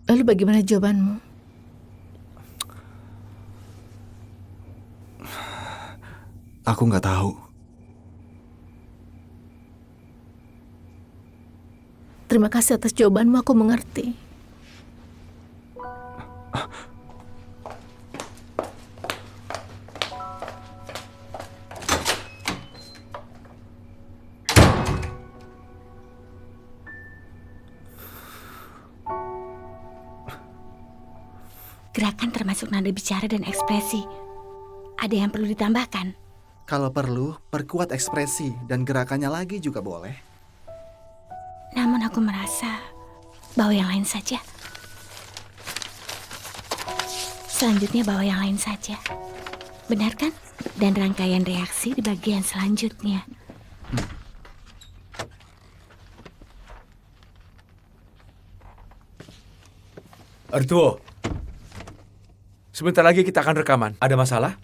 Lalu bagaimana jawabanmu? Aku nggak tahu. Terima kasih atas jawabanmu, aku mengerti. Gerakan termasuk nada bicara dan ekspresi. Ada yang perlu ditambahkan? Kalau perlu, perkuat ekspresi dan gerakannya lagi juga boleh. Namun aku merasa bawa yang lain saja. Selanjutnya bawa yang lain saja. Benar kan? Dan rangkaian reaksi di bagian selanjutnya. Artuo, sebentar lagi kita akan rekaman. Ada masalah?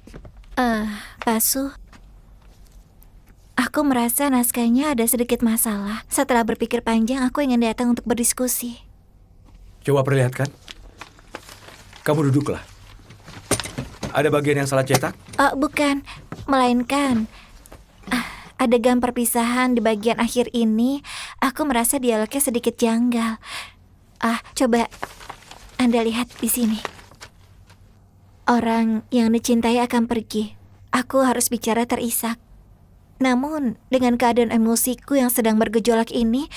Pasu, aku merasa naskahnya ada sedikit masalah. Setelah berpikir panjang, aku ingin datang untuk berdiskusi. Coba perlihatkan. Kamu duduklah. Ada bagian yang salah cetak? Bukan, melainkan adegan perpisahan di bagian akhir ini, aku merasa dialognya sedikit janggal. Coba Anda lihat di sini. Orang yang dicintai akan pergi. Aku harus bicara terisak. Namun, dengan keadaan emosiku yang sedang bergejolak ini,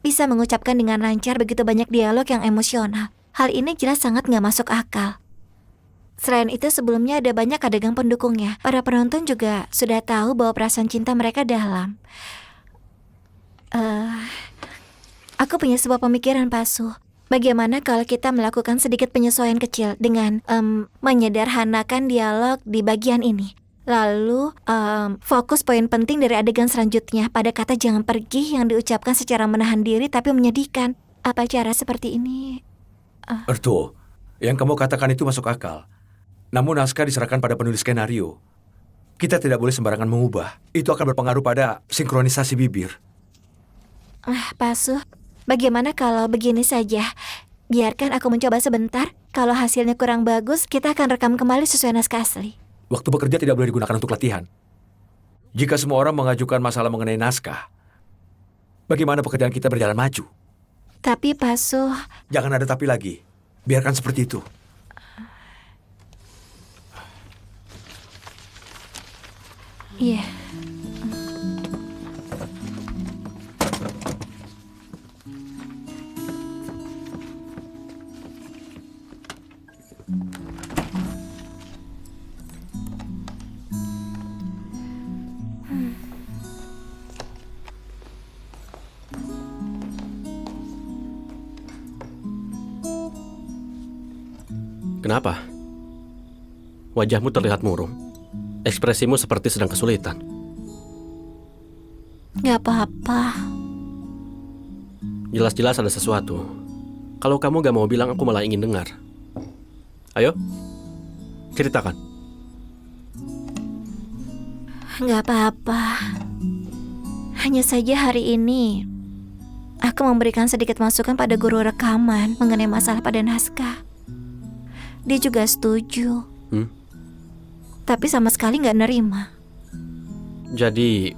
bisa mengucapkan dengan lancar begitu banyak dialog yang emosional. Hal ini jelas sangat nggak masuk akal. Selain itu, sebelumnya ada banyak adegan pendukungnya. Para penonton juga sudah tahu bahwa perasaan cinta mereka dalam. Aku punya sebuah pemikiran, Pasu. Bagaimana kalau kita melakukan sedikit penyesuaian kecil dengan menyederhanakan dialog di bagian ini? Lalu, fokus poin penting dari adegan selanjutnya pada kata jangan pergi yang diucapkan secara menahan diri tapi menyedihkan. Apa cara seperti ini? Artuo, yang kamu katakan itu masuk akal. Namun naskah diserahkan pada penulis skenario. Kita tidak boleh sembarangan mengubah. Itu akan berpengaruh pada sinkronisasi bibir. Pasu, bagaimana kalau begini saja? Biarkan aku mencoba sebentar. Kalau hasilnya kurang bagus, kita akan rekam kembali sesuai naskah asli. Waktu bekerja tidak boleh digunakan untuk latihan. Jika semua orang mengajukan masalah mengenai naskah, bagaimana pekerjaan kita berjalan maju? Tapi Pasu... Jangan ada tapi lagi. Biarkan seperti itu. Iya. Kenapa? Wajahmu terlihat murung. Ekspresimu seperti sedang kesulitan. Gak apa-apa. Jelas-jelas ada sesuatu. Kalau kamu gak mau bilang, aku malah ingin dengar. Ayo, ceritakan. Gak apa-apa. Hanya saja hari ini aku memberikan sedikit masukan pada guru rekaman mengenai masalah pada naskah. Dia juga setuju. Tapi sama sekali gak nerima. Jadi,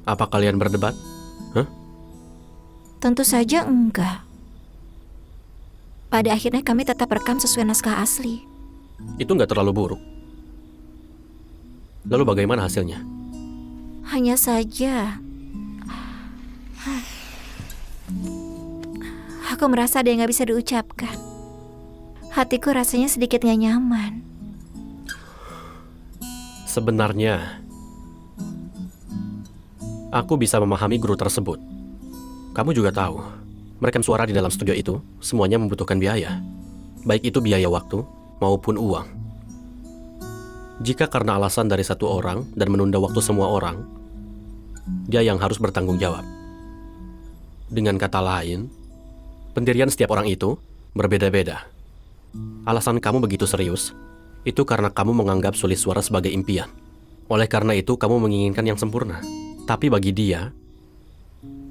apa kalian berdebat? Tentu saja enggak. Pada akhirnya kami tetap rekam sesuai naskah asli. Itu nggak terlalu buruk. Lalu bagaimana hasilnya? Hanya saja aku merasa ada yang gak bisa diucapkan. Hatiku rasanya sedikit gak nyaman. Sebenarnya, aku bisa memahami guru tersebut. Kamu juga tahu, merekam suara di dalam studio itu semuanya membutuhkan biaya. Baik itu biaya waktu maupun uang. Jika karena alasan dari satu orang dan menunda waktu semua orang, dia yang harus bertanggung jawab. Dengan kata lain, pendirian setiap orang itu berbeda-beda. Alasan kamu begitu serius, itu karena kamu menganggap sulit suara sebagai impian. Oleh karena itu, kamu menginginkan yang sempurna. Tapi bagi dia,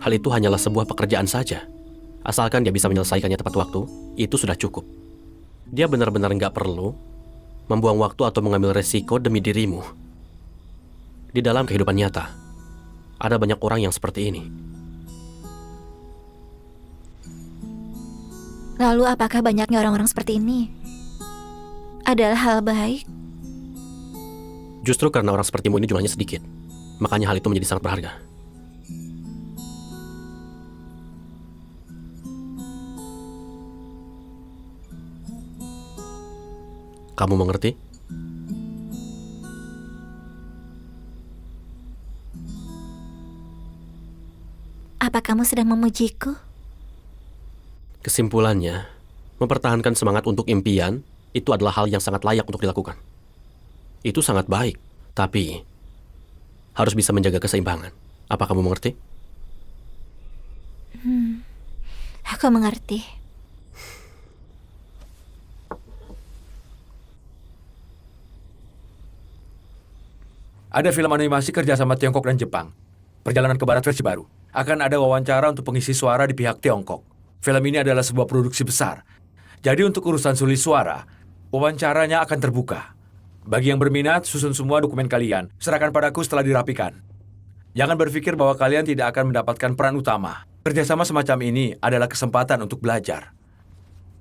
hal itu hanyalah sebuah pekerjaan saja. Asalkan dia bisa menyelesaikannya tepat waktu, itu sudah cukup. Dia benar-benar nggak perlu membuang waktu atau mengambil resiko demi dirimu. Di dalam kehidupan nyata, ada banyak orang yang seperti ini. Lalu apakah banyaknya orang-orang seperti ini adalah hal baik? Justru karena orang sepertimu ini jumlahnya sedikit, makanya hal itu menjadi sangat berharga. Kamu mengerti? Apa kamu sedang memujiku? Kesimpulannya, mempertahankan semangat untuk impian itu adalah hal yang sangat layak untuk dilakukan. Itu sangat baik, tapi harus bisa menjaga keseimbangan. Apa kamu mengerti? Aku mengerti. Ada film animasi kerjasama Tiongkok dan Jepang. Perjalanan ke Barat versi baru. Akan ada wawancara untuk pengisi suara di pihak Tiongkok. Film ini adalah sebuah produksi besar. Jadi untuk urusan sulis suara, wawancaranya akan terbuka. Bagi yang berminat, susun semua dokumen kalian. Serahkan padaku setelah dirapikan. Jangan berpikir bahwa kalian tidak akan mendapatkan peran utama. Kerjasama semacam ini adalah kesempatan untuk belajar.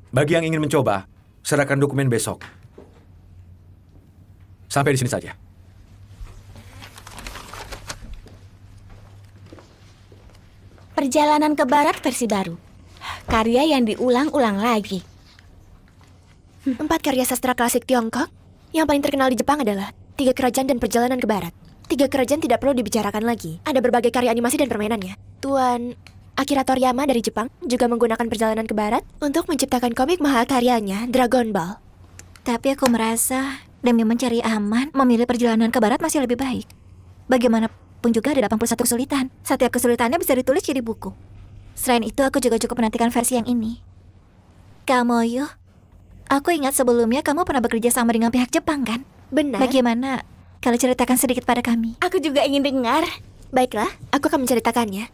Bagi yang ingin mencoba, serahkan dokumen besok. Sampai di sini saja. Perjalanan ke Barat versi baru. Karya yang diulang-ulang lagi. 4 karya sastra klasik Tiongkok. Yang paling terkenal di Jepang adalah 3 Kerajaan dan Perjalanan ke Barat. 3 Kerajaan tidak perlu dibicarakan lagi. Ada berbagai karya animasi dan permainannya. Tuan Akira Toriyama dari Jepang juga menggunakan Perjalanan ke Barat untuk menciptakan komik mahalkaryanya Dragon Ball. Tapi aku merasa demi mencari aman, memilih perjalanan ke barat masih lebih baik. Bagaimanapun juga ada 81 kesulitan. Setiap kesulitannya bisa ditulis jadi buku. Selain itu, aku juga cukup menantikan versi yang ini. Kamoyo, aku ingat sebelumnya kamu pernah bekerja sama dengan pihak Jepang, kan? Benar. Bagaimana kalau ceritakan sedikit pada kami? Aku juga ingin dengar. Baiklah, aku akan menceritakannya.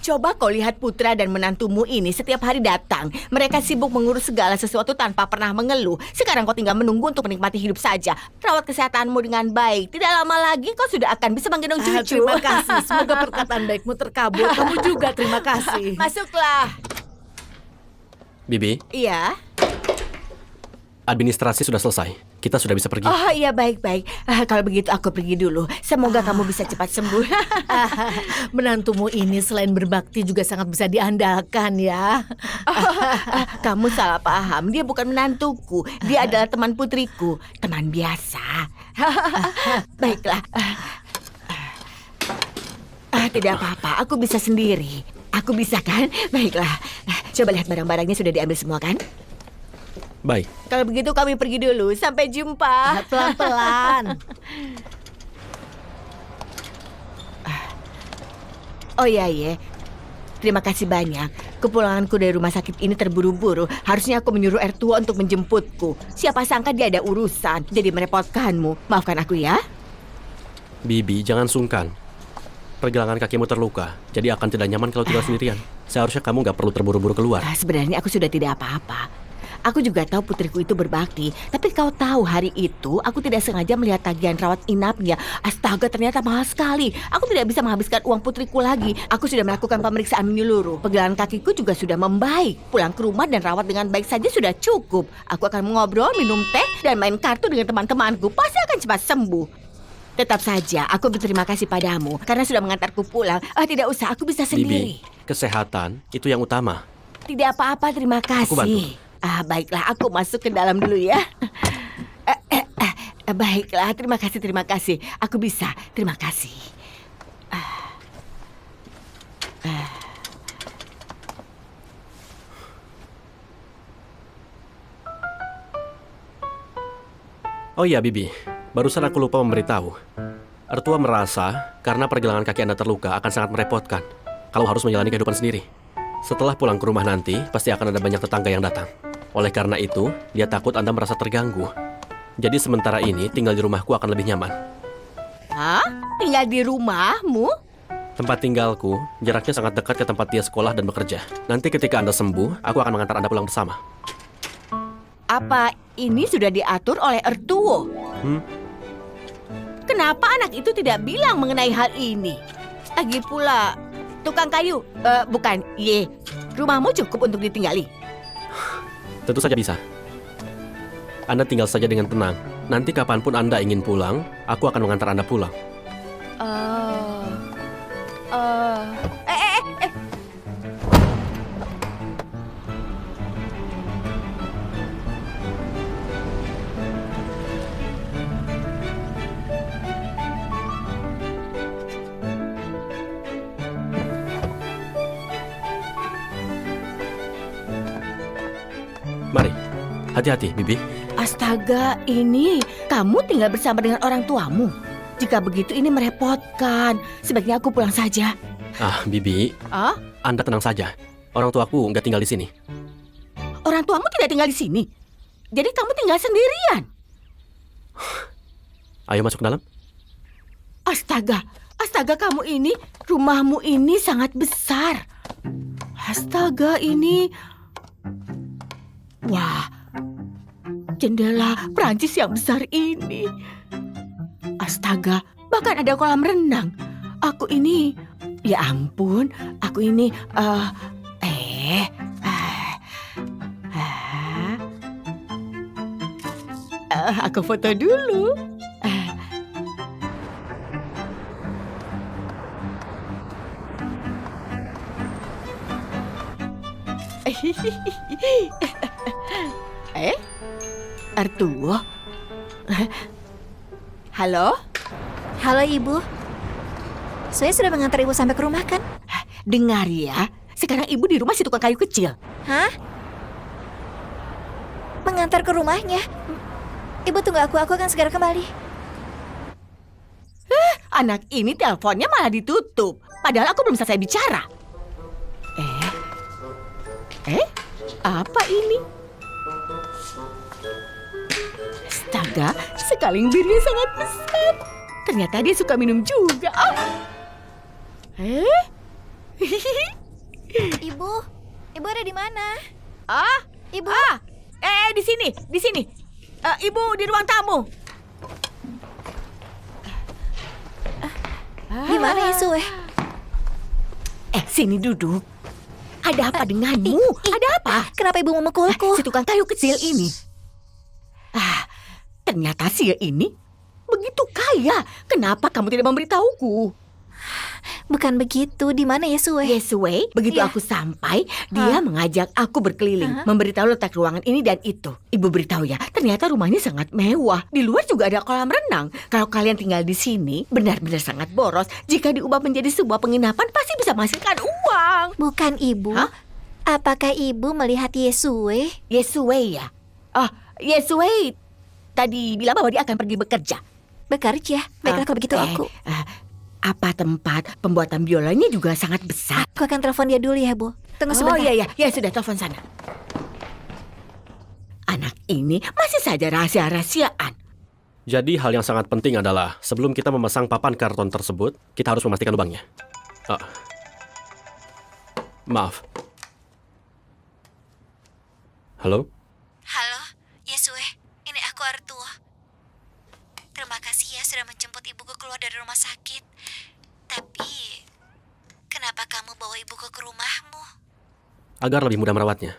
Coba kau lihat putra dan menantumu ini setiap hari datang. Mereka sibuk mengurus segala sesuatu tanpa pernah mengeluh. Sekarang kau tinggal menunggu untuk menikmati hidup saja. Rawat kesehatanmu dengan baik. Tidak lama lagi kau sudah akan bisa menggendong cucu. Terima kasih. Semoga perkataan baikmu terkabul. Kamu juga terima kasih. Masuklah. Bibi, Iya. administrasi sudah selesai. Kita sudah bisa pergi. Oh iya, baik-baik. Kalau begitu aku pergi dulu. Semoga kamu bisa cepat sembuh. Menantumu ini selain berbakti juga sangat bisa diandalkan ya. Kamu salah paham. Dia bukan menantuku. Dia adalah teman putriku. Teman biasa. Baiklah. Tidak apa-apa. Aku bisa sendiri. Aku bisa kan? Baiklah. Coba lihat barang-barangnya sudah diambil semua kan? Baik. Kalau begitu kami pergi dulu. Sampai jumpa. Pelan-pelan. Oh iya. Terima kasih banyak. Kepulanganku dari rumah sakit ini terburu-buru. Harusnya aku menyuruh Ertua untuk menjemputku. Siapa sangka dia ada urusan. Jadi merepotkanmu. Maafkan aku ya. Bibi, jangan sungkan. Pergelangan kakimu terluka, jadi akan tidak nyaman kalau tinggal sendirian. Seharusnya kamu nggak perlu terburu-buru keluar. Sebenarnya aku sudah tidak apa-apa. Aku juga tahu putriku itu berbakti. Tapi kau tahu hari itu aku tidak sengaja melihat tagihan rawat inapnya. Astaga, ternyata mahal sekali. Aku tidak bisa menghabiskan uang putriku lagi. Aku sudah melakukan pemeriksaan menyeluruh. Pergelangan kakiku juga sudah membaik. Pulang ke rumah dan rawat dengan baik saja sudah cukup. Aku akan mengobrol, minum teh, dan main kartu dengan teman-temanku. Pasti akan cepat sembuh. Tetap saja, aku berterima kasih padamu karena sudah mengantarku pulang. Tidak usah, aku bisa sendiri. Bibi, kesehatan itu yang utama. Tidak apa-apa, terima kasih. Aku bantu. Baiklah, aku masuk ke dalam dulu ya. Baiklah, terima kasih. Aku bisa, terima kasih. Oh iya, Bibi. Barusan aku lupa memberitahu. Ertua merasa karena pergelangan kaki Anda terluka akan sangat merepotkan kalau harus menjalani kehidupan sendiri. Setelah pulang ke rumah nanti, pasti akan ada banyak tetangga yang datang. Oleh karena itu, dia takut Anda merasa terganggu. Jadi sementara ini tinggal di rumahku akan lebih nyaman. Hah? Tinggal di rumahmu? Tempat tinggalku jaraknya sangat dekat ke tempat dia sekolah dan bekerja. Nanti ketika Anda sembuh, aku akan mengantar Anda pulang bersama. Apa ini sudah diatur oleh Ertuo? Kenapa anak itu tidak bilang mengenai hal ini? Lagi pula, tukang kayu, bukan, rumahmu cukup untuk ditinggali. Tentu saja bisa. Anda tinggal saja dengan tenang. Nanti kapanpun Anda ingin pulang, aku akan mengantar Anda pulang. Mari, hati-hati, Bibi. Astaga, ini kamu tinggal bersama dengan orang tuamu. Jika begitu ini merepotkan. Sebaiknya aku pulang saja. Bibi, Anda tenang saja. Orang tuaku nggak tinggal di sini. Orang tuamu tidak tinggal di sini. Jadi kamu tinggal sendirian. Ayo masuk ke dalam. Astaga kamu ini, rumahmu ini sangat besar. Astaga ini. Wah, jendela Prancis yang besar ini. Astaga, bahkan ada kolam renang. Aku ini, ya ampun, aku ini, aku foto dulu. Artuo? Halo? Halo Ibu. Saya sudah mengantar Ibu sampai ke rumah kan? Dengar ya, sekarang Ibu di rumah si tukang kayu kecil. Hah? Mengantar ke rumahnya? Ibu tunggu aku akan segera kembali. Anak ini teleponnya malah ditutup. Padahal aku belum selesai bicara. Apa ini? Astaga, sekaling birnya sangat besar. Ternyata dia suka minum juga. Ibu ada di mana? Ibu. Di sini. Ibu di ruang tamu. Di mana Yesue? Sini duduk. Ada apa denganmu? Ada apa? Kenapa Ibu memukulku? Si tukang kayu kecil ini. Ternyata si ini begitu kaya. Kenapa kamu tidak memberitahuku? Bukan begitu. Di mana Yesue? Yesue, begitu Iya. aku sampai, dia mengajak aku berkeliling, memberitahu letak ruangan ini dan itu. Ibu beritahu ya, ternyata rumahnya sangat mewah. Di luar juga ada kolam renang. Kalau kalian tinggal di sini, benar-benar sangat boros. Jika diubah menjadi sebuah penginapan, pasti bisa menghasilkan uang. Bukan Ibu. Apakah Ibu melihat Yesue? Yesue ya? Yesue tadi bilang bahwa dia akan pergi bekerja. Bekerja? Baiklah kalau begitu aku. Apa tempat pembuatan biolanya juga sangat besar. Aku akan telepon dia dulu ya Bu. Tunggu sebentar. Oh iya, sudah telepon sana. Anak ini masih saja rahasia-rahasiaan. Jadi hal yang sangat penting adalah sebelum kita memasang papan karton tersebut, kita harus memastikan lubangnya. Maaf. Halo? Halo, Yesue. Ini aku Artuo. Terima kasih ya sudah menjemput ibuku keluar dari rumah sakit. Tapi, kenapa kamu bawa ibuku ke rumahmu? Agar lebih mudah merawatnya.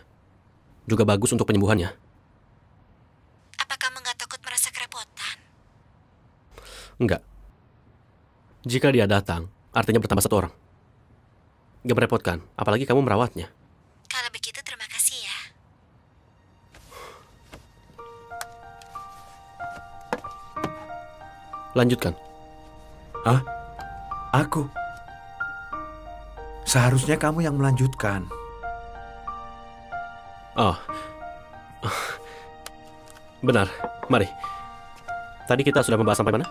Juga bagus untuk penyembuhannya. Apa kamu nggak takut merasa kerepotan? Enggak. Jika dia datang, artinya bertambah satu orang. Gak merepotkan, apalagi kamu merawatnya. Kalau begitu terima kasih ya. Lanjutkan. Aku. Seharusnya kamu yang melanjutkan. Benar, mari. Tadi kita sudah membahas sampai mana?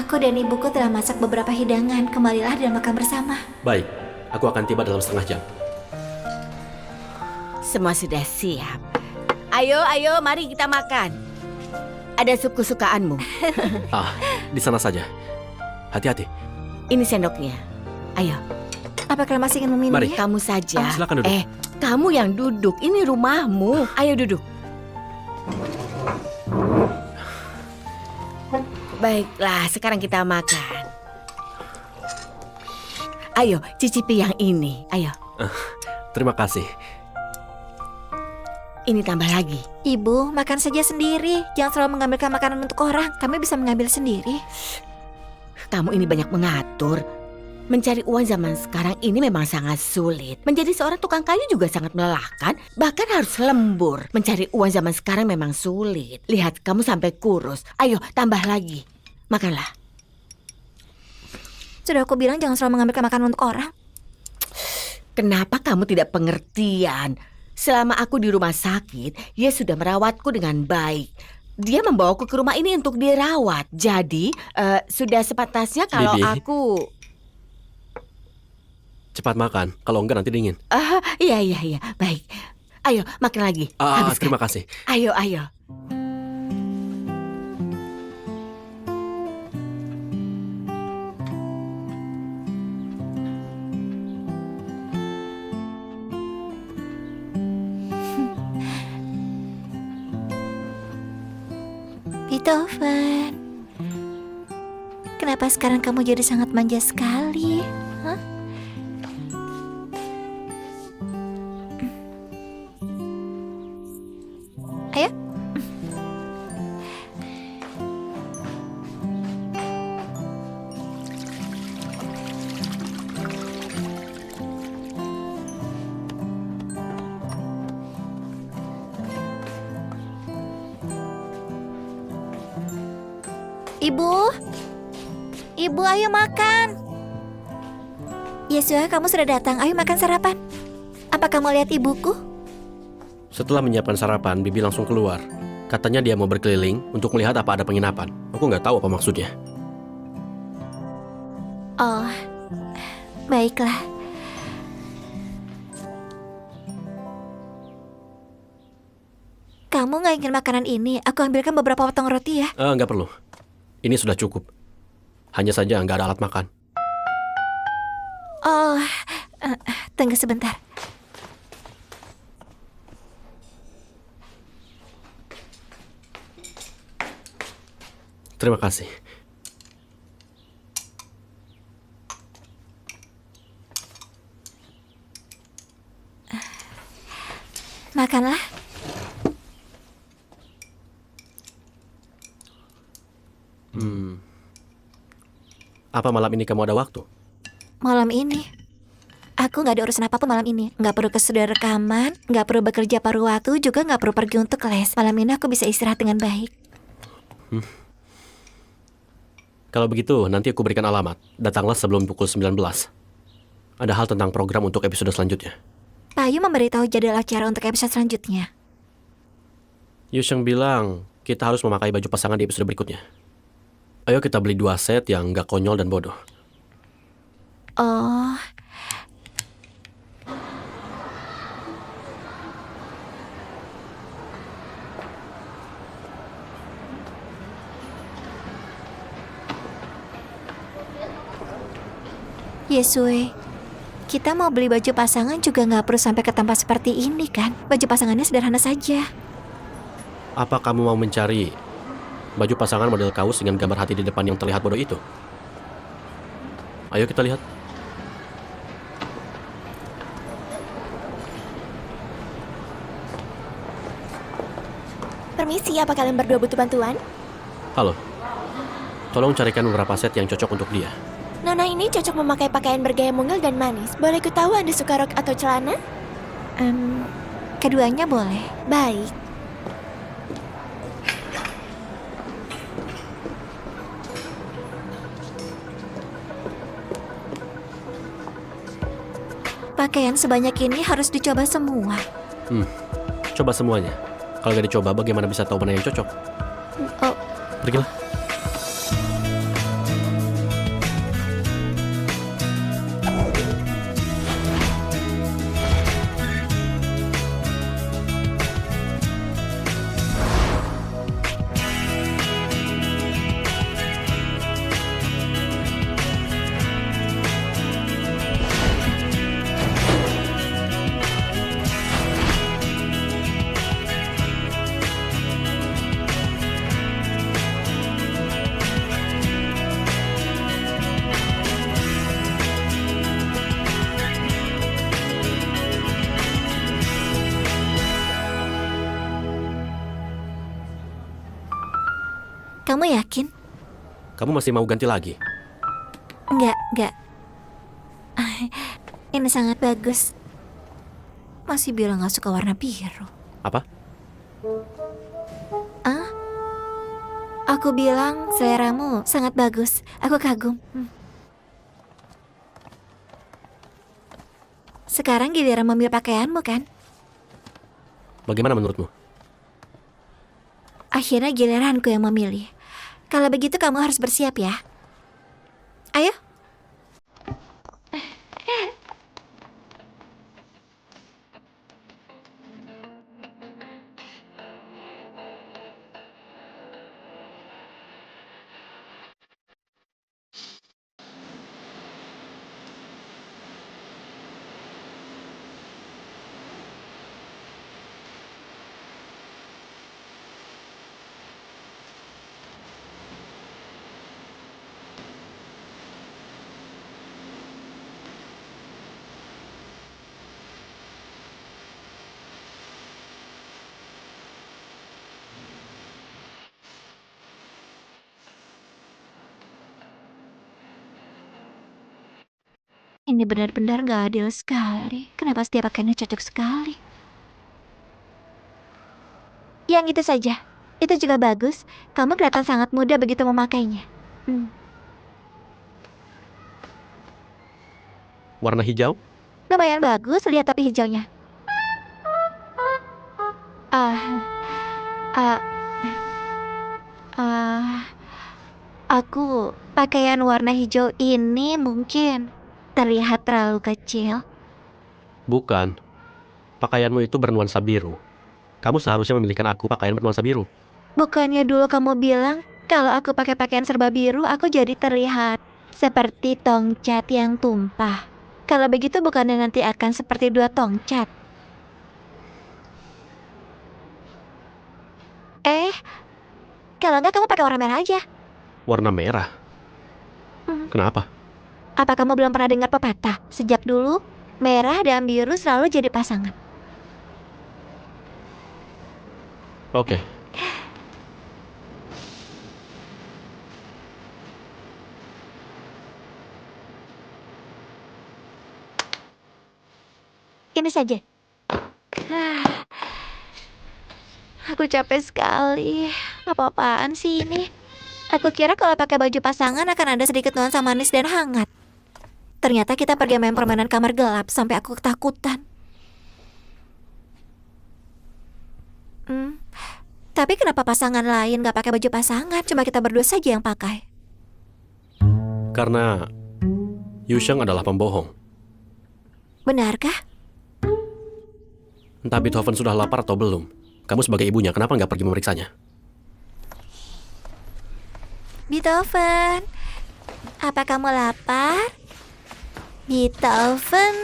Aku dan ibuku telah masak beberapa hidangan. Kembalilah dan makan bersama. Baik, Aku akan tiba dalam setengah jam. Semua sudah siap. Ayo, mari kita makan. Ada sup kesukaanmu. Di sana saja. Hati-hati. Ini sendoknya. Ayo, Apa kalian masih ingin meminum? Mari. kamu saja. Silakan duduk. Kamu yang duduk. Ini rumahmu. Ayo duduk. Baiklah, sekarang kita makan. Ayo, cicipi yang ini. Ayo, Terima kasih. ini tambah lagi. Ibu, makan saja sendiri. Jangan selalu mengambilkan makanan untuk orang. Kami bisa mengambil sendiri. Kamu ini banyak mengatur. Mencari uang zaman sekarang ini memang sangat sulit. Menjadi seorang tukang kayu juga sangat melelahkan, bahkan harus lembur. Mencari uang zaman sekarang memang sulit. Lihat, kamu sampai kurus. Ayo, tambah lagi. Makanlah. Sudah aku bilang jangan selalu mengambilkan makanan untuk orang. Kenapa kamu tidak pengertian? Selama aku di rumah sakit, dia sudah merawatku dengan baik. Dia membawaku ke rumah ini untuk dirawat. Jadi, sudah sepantasnya kalau Bibi. aku... Cepat makan, kalau enggak nanti dingin. Iya. Baik. Ayo, makan lagi. Habiskan. Terima kasih. Ayo. Beethoven, kenapa sekarang kamu jadi sangat manja sekali? Hah? Ayo. Ibu, ayo makan. Yesua, kamu sudah datang. Ayo makan sarapan. Apa kamu lihat ibuku? Setelah menyiapkan sarapan, Bibi langsung keluar. Katanya dia mau berkeliling untuk melihat apa ada penginapan. Aku nggak tahu apa maksudnya. Oh, baiklah. Kamu nggak ingin makanan ini? Aku ambilkan beberapa potong roti ya. Nggak perlu. Ini sudah cukup. Hanya saja nggak ada alat makan. Oh, tunggu sebentar. Terima kasih. Makanlah. Apa malam ini kamu ada waktu? Malam ini aku nggak ada urusan apapun malam ini. Nggak perlu ke studio rekaman, nggak perlu bekerja paruh waktu, juga nggak perlu pergi untuk les. Malam ini aku bisa istirahat dengan baik. Kalau begitu, nanti aku berikan alamat. Datanglah sebelum pukul 19. Ada hal tentang program untuk episode selanjutnya. Payu memberitahu jadwal acara untuk episode selanjutnya. Yusheng bilang kita harus memakai baju pasangan di episode berikutnya. Ayo kita beli 2 set yang nggak konyol dan bodoh. Oh, Yesue, kita mau beli baju pasangan juga nggak perlu sampai ke tempat seperti ini kan? Baju pasangannya sederhana saja. Apa kamu mau mencari baju pasangan model kaos dengan gambar hati di depan yang terlihat bodoh itu? Ayo kita lihat. Permisi, apa kalian berdua butuh bantuan? Halo. Tolong carikan beberapa set yang cocok untuk dia. Nona ini cocok memakai pakaian bergaya mungil dan manis. Boleh ku tahu Anda suka rok atau celana? Keduanya boleh. Baik. Pakaian sebanyak ini harus dicoba semua. Coba semuanya. Kalau gak dicoba, bagaimana bisa tahu mana yang cocok? Oh, Pergilah. Kamu yakin? Kamu masih mau ganti lagi? Enggak. Ini sangat bagus. Masih bilang gak suka warna biru. Apa? Aku bilang seleramu sangat bagus. Aku kagum. Sekarang giliran memilih pakaianmu kan? Bagaimana menurutmu? Akhirnya giliranku yang memilih. Kalau begitu kamu harus bersiap ya. Ayo. Ini benar-benar gak adil sekali. Kenapa setiap pakaiannya cocok sekali? Yang itu saja. Itu juga bagus. Kamu kelihatan sangat muda begitu memakainya. Warna hijau? Lumayan bagus, lihat tapi hijaunya. Aku pakaian warna hijau ini mungkin terlihat terlalu kecil. Bukan. Pakaianmu itu bernuansa biru. Kamu seharusnya memilihkan aku pakaian bernuansa biru. Bukannya dulu kamu bilang kalau aku pakai pakaian serba biru, aku jadi terlihat seperti tongcat yang tumpah. Kalau begitu bukannya nanti akan seperti dua tongcat. Kalau enggak kamu pakai warna merah aja. Warna merah? Kenapa? Apa kamu belum pernah dengar pepatah? Sejak dulu, merah dan biru selalu jadi pasangan. Oke. Ini saja. Aku capek sekali. Apa-apaan sih ini? Aku kira kalau pakai baju pasangan akan ada sedikit nuansa manis dan hangat. Ternyata kita pergi main permainan kamar gelap sampai aku ketakutan. Tapi kenapa pasangan lain gak pakai baju pasangan? Cuma kita berdua saja yang pakai. Karena Yusheng adalah pembohong. Benarkah? Entah Beethoven sudah lapar atau belum. Kamu sebagai ibunya, kenapa nggak pergi memeriksanya? Beethoven, apa kamu lapar? Beethoven.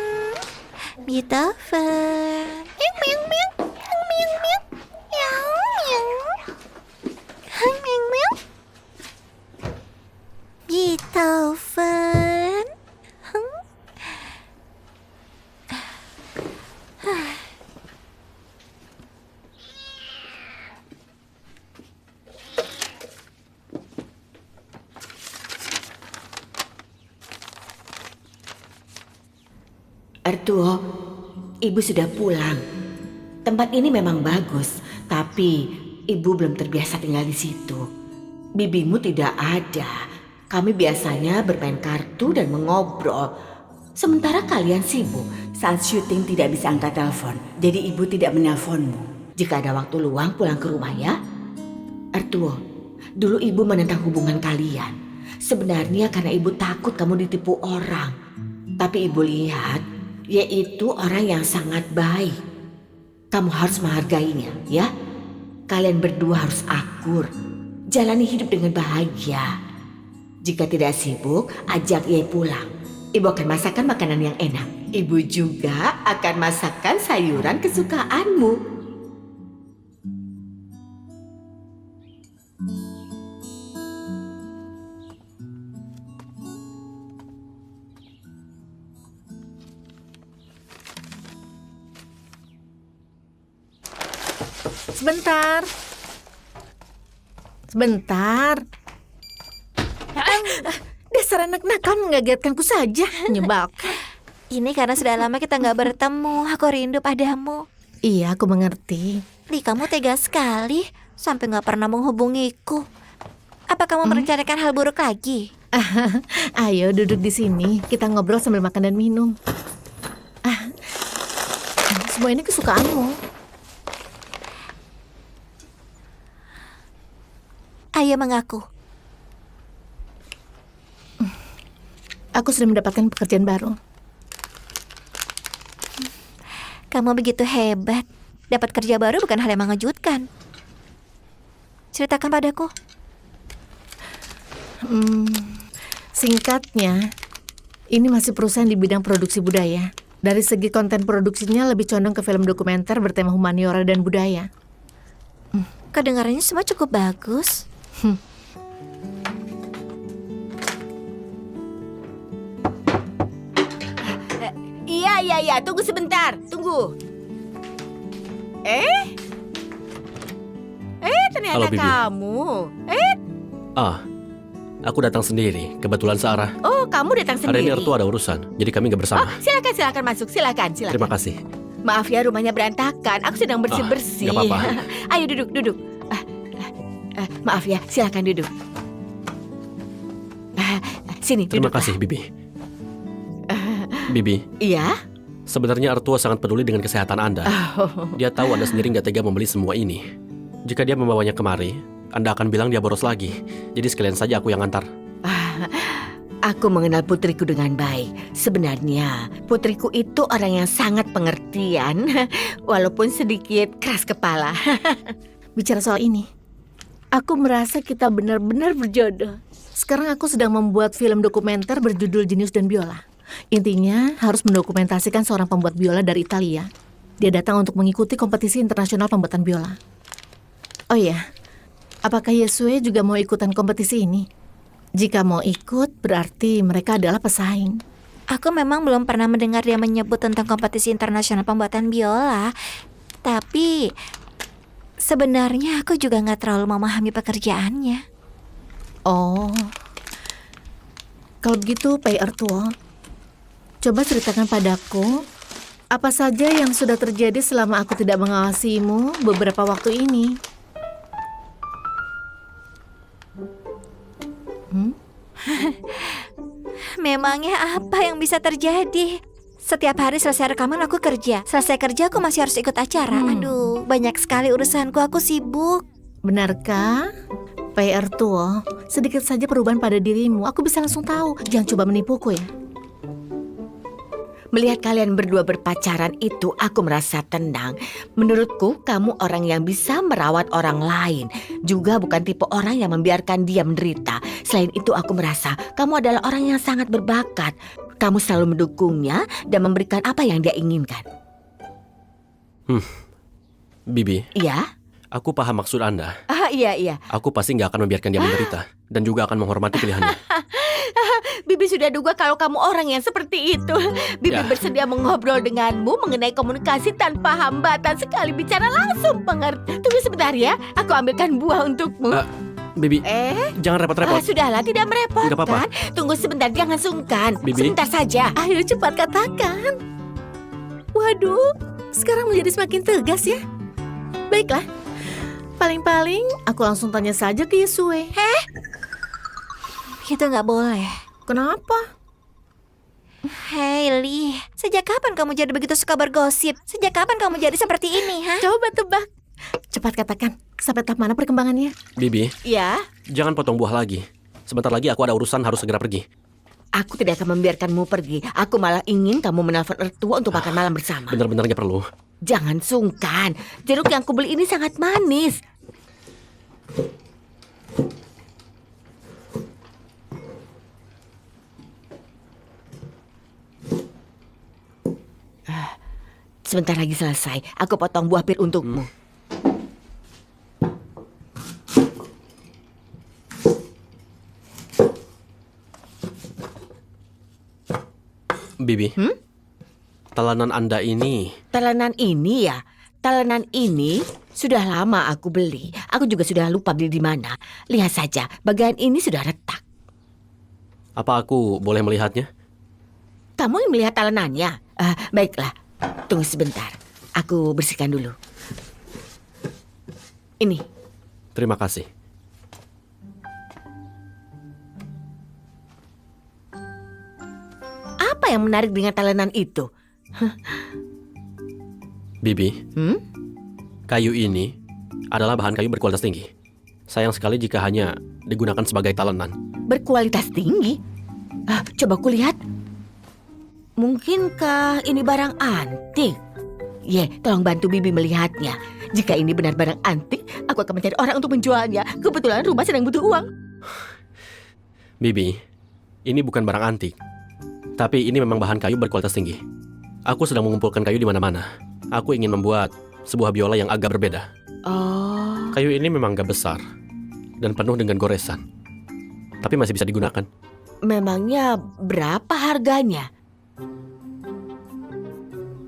Beethoven. Beethoven. Artuo, ibu sudah pulang. Tempat ini memang bagus, tapi ibu belum terbiasa tinggal di situ. Bibimu tidak ada. Kami biasanya bermain kartu dan mengobrol. Sementara kalian sibuk, saat syuting tidak bisa angkat telepon. Jadi ibu tidak menelponmu. Jika ada waktu luang pulang ke rumah ya. Artuo, dulu ibu menentang hubungan kalian. Sebenarnya karena ibu takut kamu ditipu orang. Tapi ibu lihat, yaitu orang yang sangat baik. Kamu harus menghargainya, ya. Kalian berdua harus akur. Jalani hidup dengan bahagia. Jika tidak sibuk, ajak ia pulang. Ibu akan masakan makanan yang enak. Ibu juga akan masakan sayuran kesukaanmu. Sebentar. Sebentar. Dasar anak nakal mengagetkanku saja. Menyebalkan. Ini karena sudah lama kita nggak bertemu. Aku rindu padamu. Iya, aku mengerti. Li, kamu tega sekali. Sampai nggak pernah menghubungiku. Apa kamu merencanakan hal buruk lagi? Ayo duduk di sini. Kita ngobrol sambil makan dan minum. Semua ini kesukaanmu. Ayo mengaku. Aku sudah mendapatkan pekerjaan baru. Kamu begitu hebat. Dapat kerja baru bukan hal yang mengejutkan. Ceritakan padaku. Singkatnya, ini masih perusahaan di bidang produksi budaya. Dari segi konten produksinya lebih condong ke film dokumenter bertema humaniora dan budaya. Kedengarannya semua cukup bagus. Iya, tunggu sebentar, tunggu. Ternyata Halo, Bibi. kamu. Aku datang sendiri. Kebetulan searah. Oh, kamu datang Hari sendiri. ini Ertu ada urusan, jadi kami nggak bersama. Silakan masuk, silakan. Terima kasih. Maaf ya, rumahnya berantakan. Aku sedang bersih-bersih. nggak apa-apa. Ayo duduk. Maaf ya, silakan duduk. Sini, Terima duduk. kasih, Bibi. Bibi, Iya? sebenarnya Artua sangat peduli dengan kesehatan Anda. Dia tahu Anda sendiri nggak tega membeli semua ini. Jika dia membawanya kemari, Anda akan bilang dia boros lagi. Jadi sekalian saja aku yang antar. Aku mengenal putriku dengan baik. Sebenarnya, putriku itu orang yang sangat pengertian, walaupun sedikit keras kepala. Bicara soal ini, aku merasa kita benar-benar berjodoh. Sekarang aku sedang membuat film dokumenter berjudul Jenius dan Biola. Intinya harus mendokumentasikan seorang pembuat biola dari Italia. Dia datang untuk mengikuti kompetisi internasional pembuatan biola. Oh iya, apakah Yesue juga mau ikutan kompetisi ini? Jika mau ikut, berarti mereka adalah pesaing. Aku memang belum pernah mendengar dia menyebut tentang kompetisi internasional pembuatan biola. Tapi sebenarnya aku juga nggak terlalu memahami pekerjaannya. Oh, kalau begitu Pai Ertuo, coba ceritakan padaku apa saja yang sudah terjadi selama aku tidak mengawasimu beberapa waktu ini. Memangnya apa yang bisa terjadi? Setiap hari selesai rekaman aku kerja. Selesai kerja aku masih harus ikut acara. Aduh, banyak sekali urusanku, aku sibuk. Benarkah? Pai Ertuo, sedikit saja perubahan pada dirimu, aku bisa langsung tahu. Jangan coba menipuku ya. Melihat kalian berdua berpacaran itu, aku merasa tenang. Menurutku, kamu orang yang bisa merawat orang lain. Juga bukan tipe orang yang membiarkan dia menderita. Selain itu, aku merasa kamu adalah orang yang sangat berbakat. Kamu selalu mendukungnya dan memberikan apa yang dia inginkan. Bibi, Iya? aku paham maksud Anda. Iya. Aku pasti nggak akan membiarkan dia menderita. Dan juga akan menghormati pilihannya. Bibi sudah duga kalau kamu orang yang seperti itu. Bibi Ya. bersedia mengobrol denganmu mengenai komunikasi tanpa hambatan. Sekali bicara langsung mengerti. Tunggu sebentar ya, aku ambilkan buah untukmu. Bibi, jangan repot-repot. Sudahlah, tidak merepotkan. Nggak apa-apa. Tunggu sebentar, jangan sungkan. Bibi. Sebentar saja. Ayo cepat katakan. Waduh, sekarang menjadi semakin tegas ya. Baiklah, paling-paling aku langsung tanya saja ke Yesue. Itu nggak boleh. Kenapa? Hei Li, sejak kapan kamu jadi begitu suka bergosip? Sejak kapan kamu jadi seperti ini, ha? Coba tebak. Cepat katakan, sampai tahap mana perkembangannya? Bibi, Ya, jangan potong buah lagi. Sebentar lagi aku ada urusan harus segera pergi. aku tidak akan membiarkanmu pergi. Aku malah ingin kamu menelpon Ertua untuk makan malam bersama. Benar-benar nggak perlu. Jangan sungkan. Jeruk yang kubeli ini sangat manis. Sebentar lagi selesai. Aku potong buah pir untukmu. Bibi, telanan Anda ini Talenan ini ya, talenan ini Sudah lama aku beli. Aku juga sudah lupa beli di mana. Lihat saja, bagian ini sudah retak. Apa aku boleh melihatnya? Kamu yang melihat talenannya? Baiklah, tunggu sebentar. Aku bersihkan dulu. Ini. Terima kasih. Apa yang menarik dengan talenan itu? Bibi, kayu ini adalah bahan kayu berkualitas tinggi. Sayang sekali jika hanya digunakan sebagai talenan. Berkualitas tinggi? Coba kulihat. Mungkinkah ini barang antik? Tolong bantu Bibi melihatnya. Jika ini benar barang antik, aku akan mencari orang untuk menjualnya. Kebetulan rumah sedang butuh uang. Bibi, ini bukan barang antik. Tapi ini memang bahan kayu berkualitas tinggi. Aku sedang mengumpulkan kayu di mana-mana. Aku ingin membuat sebuah biola yang agak berbeda. Oh. Kayu ini memang agak besar dan penuh dengan goresan. Tapi masih bisa digunakan. Memangnya berapa harganya?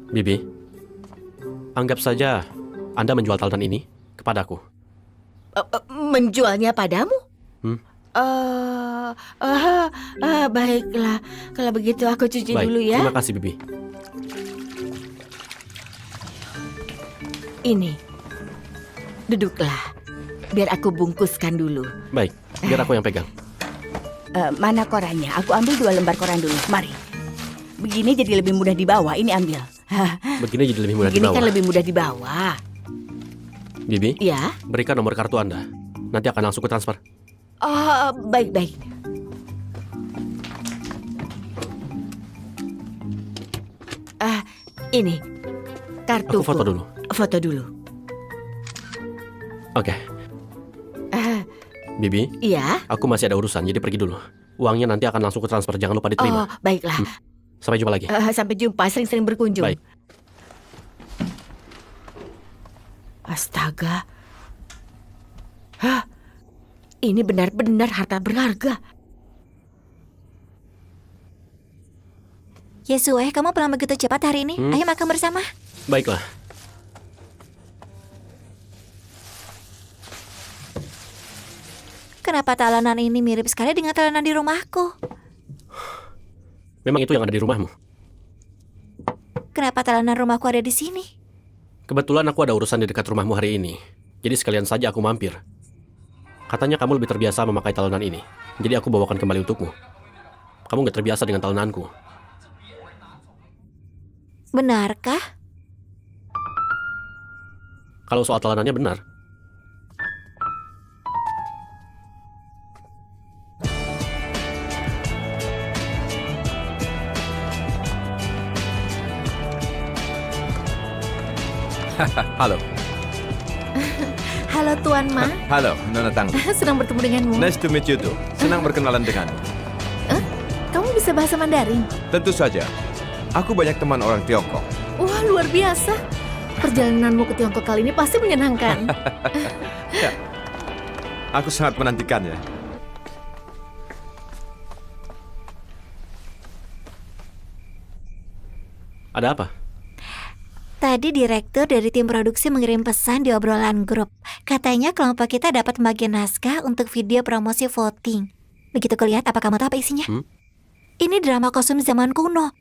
Bibi, anggap saja Anda menjual talenan ini kepadaku. Menjualnya padamu? Hmm? Baiklah. Kalau begitu aku cuci Baik, dulu ya. terima kasih Bibi. Ini. Duduklah. Biar aku bungkuskan dulu. Baik, biar aku yang pegang. Mana korannya? Aku ambil 2 lembar koran dulu. Mari. Begini jadi lebih mudah dibawa. Ini ambil. Begini jadi lebih mudah Begini dibawa. kan lebih mudah dibawa. Bibi, Ya. berikan nomor kartu Anda. Nanti akan langsung ku transfer. Baik-baik. Ini. Kartu. Aku foto dulu. Foto dulu. Oke. Bibi, Iya. aku masih ada urusan, jadi pergi dulu. Uangnya nanti akan langsung ku transfer, jangan lupa diterima. Baiklah. Sampai jumpa lagi. Sampai jumpa, sering-sering berkunjung. Baik. Astaga. Ini benar-benar harta berharga. Yesue, kamu pulang begitu cepat hari ini? Ayo makan bersama. Baiklah. Kenapa talenan ini mirip sekali dengan talenan di rumahku? Memang itu yang ada di rumahmu. Kenapa talenan rumahku ada di sini? Kebetulan aku ada urusan di dekat rumahmu hari ini. Jadi sekalian saja aku mampir. Katanya kamu lebih terbiasa memakai talenan ini. Jadi aku bawakan kembali untukmu. Kamu gak terbiasa dengan talenanku. Benarkah? Kalau soal talenannya benar. Halo. Halo Tuan Ma. Halo, Nona Tangguh. Senang bertemu denganmu. Nice to meet you too. Senang berkenalan denganmu. Kamu bisa bahasa Mandarin? Tentu saja. Aku banyak teman orang Tiongkok. Wah, luar biasa. Perjalananmu ke Tiongkok kali ini pasti menyenangkan. Ya. Aku sangat menantikannya. Ada apa? Tadi direktur dari tim produksi mengirim pesan di obrolan grup. Katanya kelompok kita dapat membagikan naskah untuk video promosi voting. Begitu kulihat, apa kamu tahu apa isinya? Ini drama kostum zaman kuno.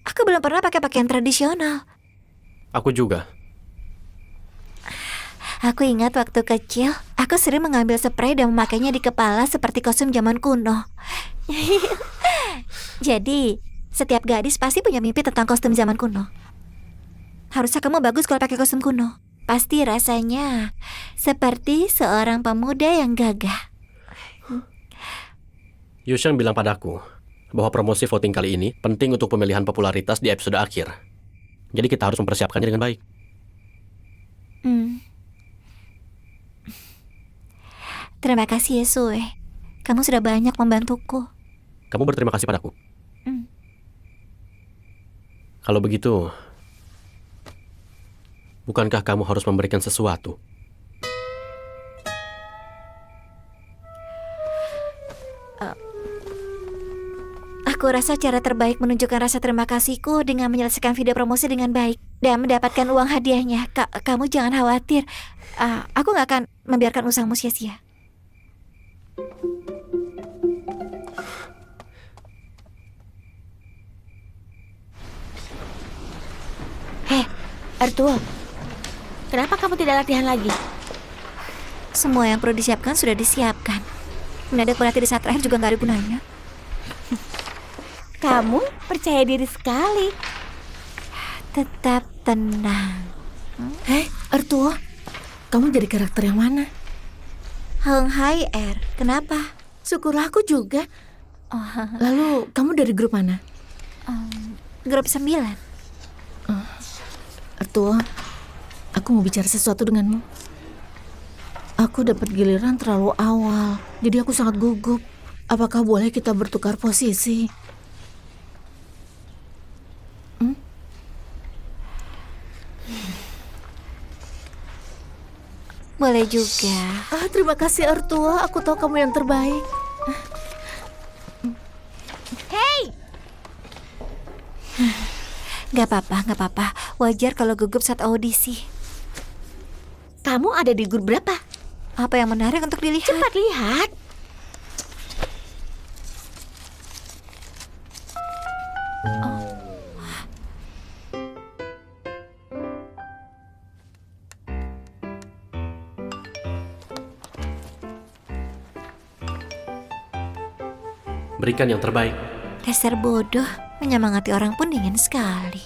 Aku belum pernah pakai pakaian tradisional. Aku juga. Aku ingat waktu kecil, aku sering mengambil spray dan memakainya di kepala seperti kostum zaman kuno. Jadi, setiap gadis pasti punya mimpi tentang kostum zaman kuno. Harusnya kamu bagus kalau pakai kostum kuno. Pasti rasanya seperti seorang pemuda yang gagah. Yushan bilang padaku bahwa promosi voting kali ini penting untuk pemilihan popularitas di episode akhir. Jadi kita harus mempersiapkannya dengan baik. Terima kasih Yesue. Kamu sudah banyak membantuku. Kamu berterima kasih padaku. Kalau begitu, bukankah kamu harus memberikan sesuatu? Aku rasa cara terbaik menunjukkan rasa terima kasihku dengan menyelesaikan video promosi dengan baik. dan mendapatkan uang hadiahnya. Kamu jangan khawatir. Aku nggak akan membiarkan usahamu sia-sia. Hei, Arthur, kenapa kamu tidak latihan lagi? Semua yang perlu disiapkan sudah disiapkan. Mendadak berarti di saat terakhir juga nggak ada gunanya. Kamu percaya diri sekali. Tetap tenang. Arthur, kamu jadi karakter yang mana? Hong Hai Er, kenapa? Syukurlah aku juga. Lalu kamu dari grup mana? Grup 9. Arthur, aku mau bicara sesuatu denganmu. Aku dapat giliran terlalu awal, jadi aku sangat gugup. Apakah boleh kita bertukar posisi? Boleh juga. Terima kasih Arthur, aku tahu kamu yang terbaik. Hei! Gak apa-apa. Wajar kalau gugup saat audisi. Kamu ada di grup berapa? Apa yang menarik untuk dilihat? Cepat lihat. Berikan yang terbaik. Dasar bodoh, menyemangati orang pun dingin sekali.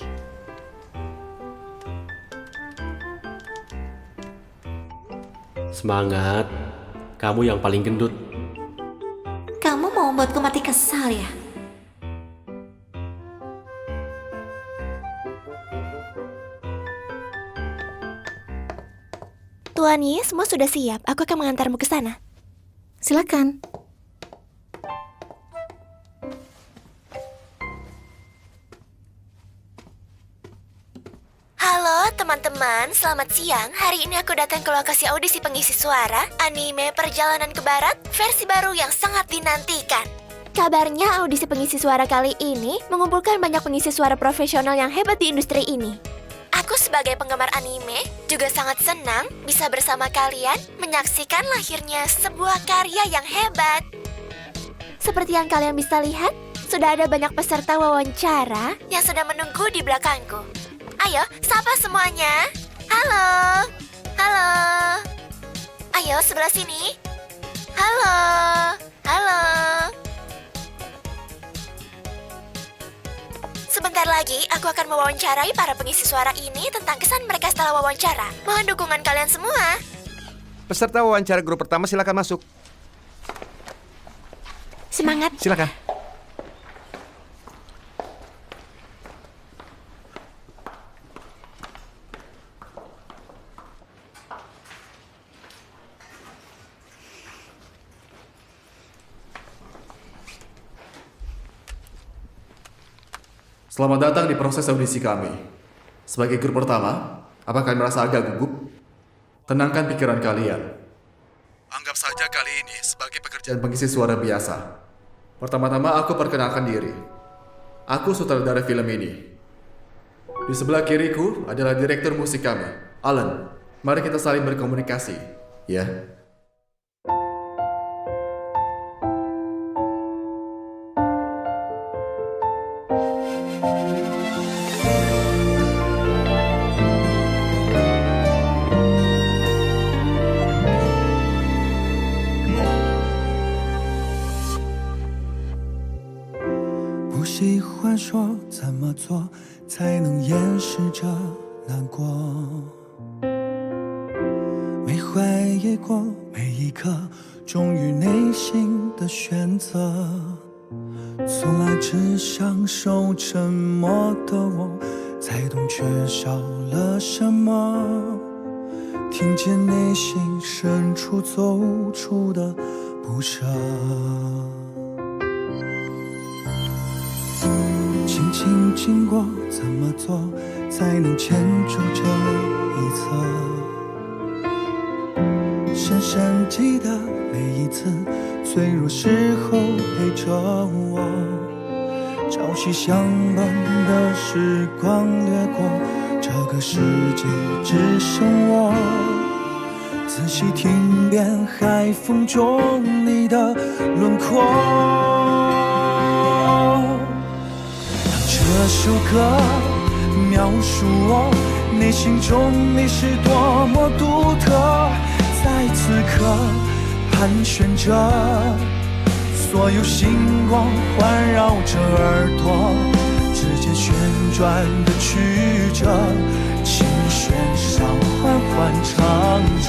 Semangat, kamu yang paling gendut. Kamu mau membuatku mati kesal ya? Tuan Yi, semua sudah siap. Aku akan mengantarmu ke sana. Silakan. Halo teman-teman, selamat siang. Hari ini aku datang ke lokasi audisi pengisi suara anime Perjalanan ke Barat versi baru yang sangat dinantikan. Kabarnya audisi pengisi suara kali ini mengumpulkan banyak pengisi suara profesional yang hebat di industri ini. Aku sebagai penggemar anime juga sangat senang bisa bersama kalian menyaksikan lahirnya sebuah karya yang hebat. Seperti yang kalian bisa lihat, sudah ada banyak peserta wawancara yang sedang menunggu di belakangku. Ayo, sapa semuanya. Halo. Halo. Ayo, sebelah sini. Halo. Halo. Sebentar lagi, aku akan mewawancarai para pengisi suara ini tentang kesan mereka setelah wawancara. Mohon dukungan kalian semua. Peserta wawancara grup pertama silakan masuk. Semangat. Silakan. Selamat datang di proses audisi kami. Sebagai grup pertama, apakah kalian merasa agak gugup? Tenangkan pikiran kalian. Anggap saja kali ini sebagai pekerjaan pengisi suara biasa. Pertama-tama aku perkenalkan diri. Aku sutradara film ini. Di sebelah kiriku adalah direktur musik kami, Alan. Mari kita saling berkomunikasi, ya.不喜欢说怎么做才能掩饰着难过，没怀疑过每一刻忠于内心的选择，从来只享受沉默的我，才懂缺少了什么，听见内心深处走出的不舍。轻轻经过，怎么做才能牵住这一侧？深深记得每一次脆弱时候陪着我，朝夕相伴的时光掠过，这这个世界只剩我，仔细听遍海风中你的轮廓。当这首歌描述我内心中你是多么独特，在此刻盘旋着，所有星光环绕着耳朵，指尖旋转的曲折，琴弦上缓缓唱着，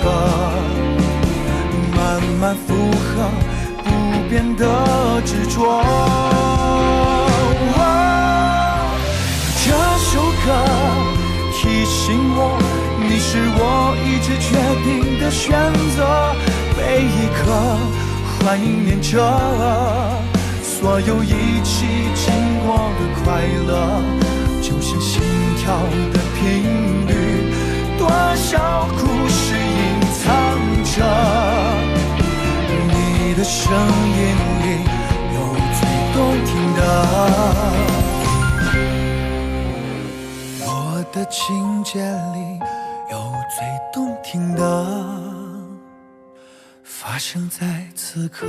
慢慢附和不变的执着。这首歌提醒我，你是我一直决定的选择，每一刻怀念着所有一起经过的快乐，就像心跳的频率，多少故事隐藏着，你的声音里有最动听的，我的情节里有最动听的，发生在此刻。